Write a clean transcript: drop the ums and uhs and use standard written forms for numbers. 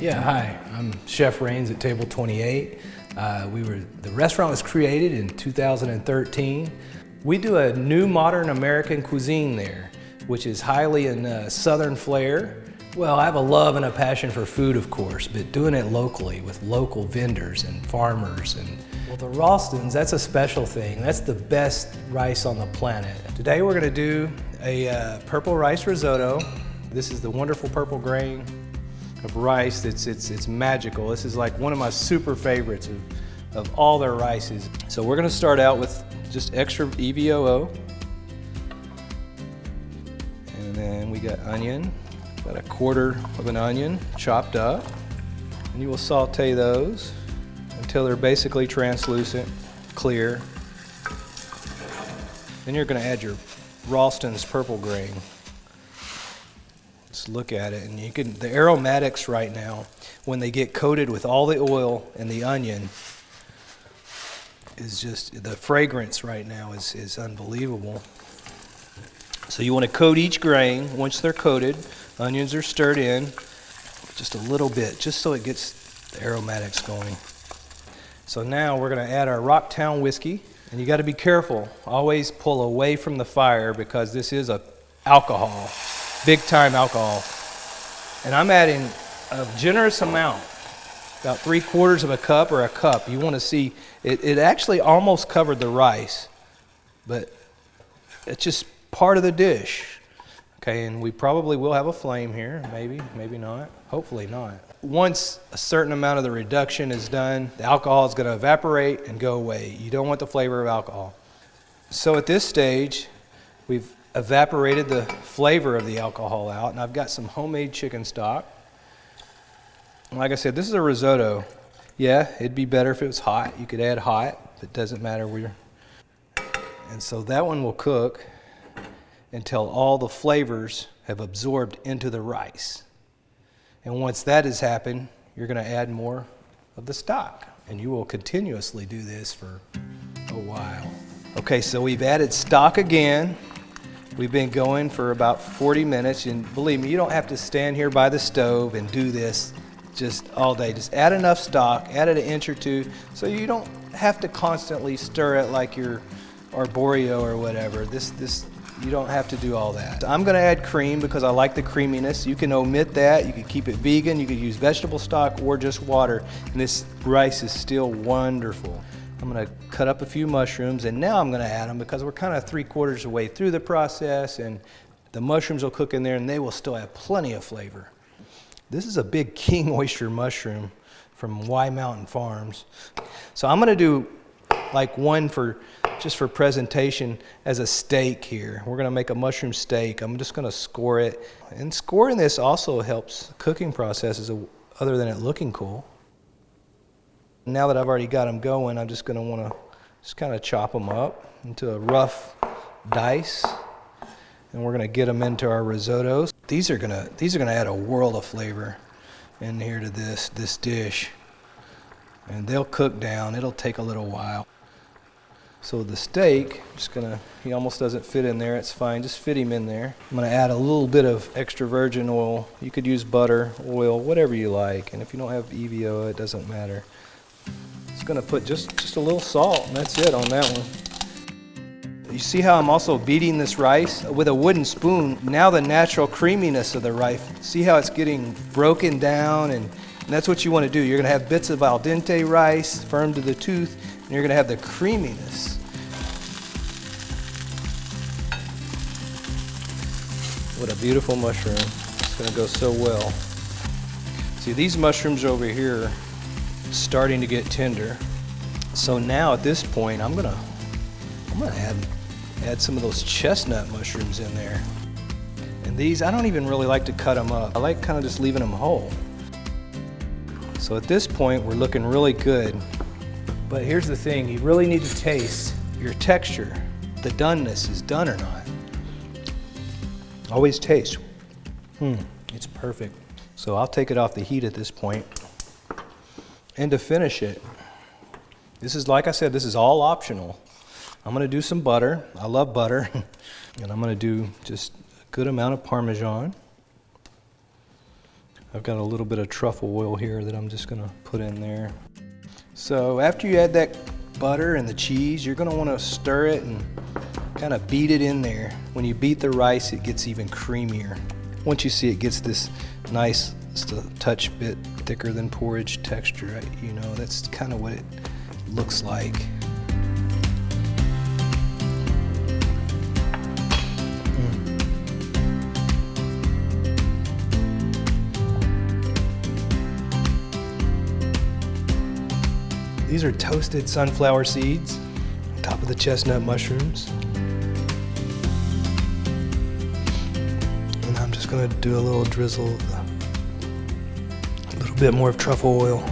Yeah, hi, I'm Chef Raines at Table 28. The restaurant was created in 2013. We do a new modern American cuisine there, which is highly in Southern flair. Well, I have a love and a passion for food, of course, but doing it locally with local vendors and farmers. Well, the Ralstons, that's a special thing. That's the best rice on the planet. Today we're gonna do a purple rice risotto. This is the wonderful purple grain of rice. It's magical. This is like one of my super favorites of all their rices. So we're gonna start out with just extra EVOO. And then we got onion, about a quarter of an onion chopped up. And you will saute those until they're basically translucent, clear. Then you're gonna add your Ralston's purple grain. Let's look at it, and the aromatics right now, when they get coated with all the oil and the onion, is just, the fragrance right now is unbelievable. So you want to coat each grain. Once they're coated, onions are stirred in just a little bit, just so it gets the aromatics going. So now we're going to add our Rocktown whiskey, and you got to be careful. Always pull away from the fire because this is a alcohol, big time alcohol. And I'm adding a generous amount, about 3/4 of a cup or a cup. You want to see, it actually almost covered the rice, but it's just part of the dish. Okay, and we probably will have a flame here, maybe not, hopefully not. Once a certain amount of the reduction is done, the alcohol is going to evaporate and go away. You don't want the flavor of alcohol. So at this stage, we've evaporated the flavor of the alcohol out, and I've got some homemade chicken stock. Like I said, this is a risotto. Yeah, it'd be better if it was hot. You could add hot, it doesn't matter where. And so that one will cook until all the flavors have absorbed into the rice. And once that has happened, you're going to add more of the stock, and you will continuously do this for a while. Okay, so we've added stock again. We've been going for about 40 minutes, and believe me, you don't have to stand here by the stove and do this just all day. Just add enough stock, add it an inch or two, so you don't have to constantly stir it like your arborio or whatever. You don't have to do all that. I'm gonna add cream because I like the creaminess. You can omit that, you can keep it vegan, you could use vegetable stock or just water, and this rice is still wonderful. I'm gonna cut up a few mushrooms, and now I'm gonna add them because we're kind of 3/4 of the way through the process, and the mushrooms will cook in there and they will still have plenty of flavor. This is a big king oyster mushroom from Y Mountain Farms. So I'm gonna do like one just for presentation as a steak here. We're gonna make a mushroom steak. I'm just gonna score it. And scoring this also helps cooking processes other than it looking cool. Now that I've already got them going, I'm just gonna wanna kind of chop them up into a rough dice. And we're gonna get them into our risottos. These are gonna add a world of flavor in here to this dish. And they'll cook down, it'll take a little while. So the steak, he almost doesn't fit in there, it's fine, just fit him in there. I'm gonna add a little bit of extra virgin oil. You could use butter, oil, whatever you like. And if you don't have EVO, it doesn't matter. Just gonna put just a little salt, and that's it on that one. You see how I'm also beating this rice with a wooden spoon? Now the natural creaminess of the rice, see how it's getting broken down, and that's what you want to do. You're gonna have bits of al dente rice, firm to the tooth, and you're gonna have the creaminess. What a beautiful mushroom. It's gonna go so well. See, these mushrooms over here starting to get tender. So now at this point, I'm gonna add some of those chestnut mushrooms in there. And these, I don't even really like to cut them up. I like kind of just leaving them whole. So at this point, we're looking really good. But here's the thing, you really need to taste your texture. The doneness is done or not. Always taste. It's perfect. So I'll take it off the heat at this point. And to finish it, this is, like I said, this is all optional. I'm gonna do some butter. I love butter. And I'm gonna do just a good amount of Parmesan. I've got a little bit of truffle oil here that I'm just gonna put in there. So after you add that butter and the cheese, you're gonna wanna stir it and kind of beat it in there. When you beat the rice, it gets even creamier. Once you see it gets this nice, just a touch bit thicker than porridge texture, right? You know, that's kind of what it looks like. These are toasted sunflower seeds on top of the chestnut mushrooms. And I'm just gonna do a little drizzle of a little bit more of truffle oil.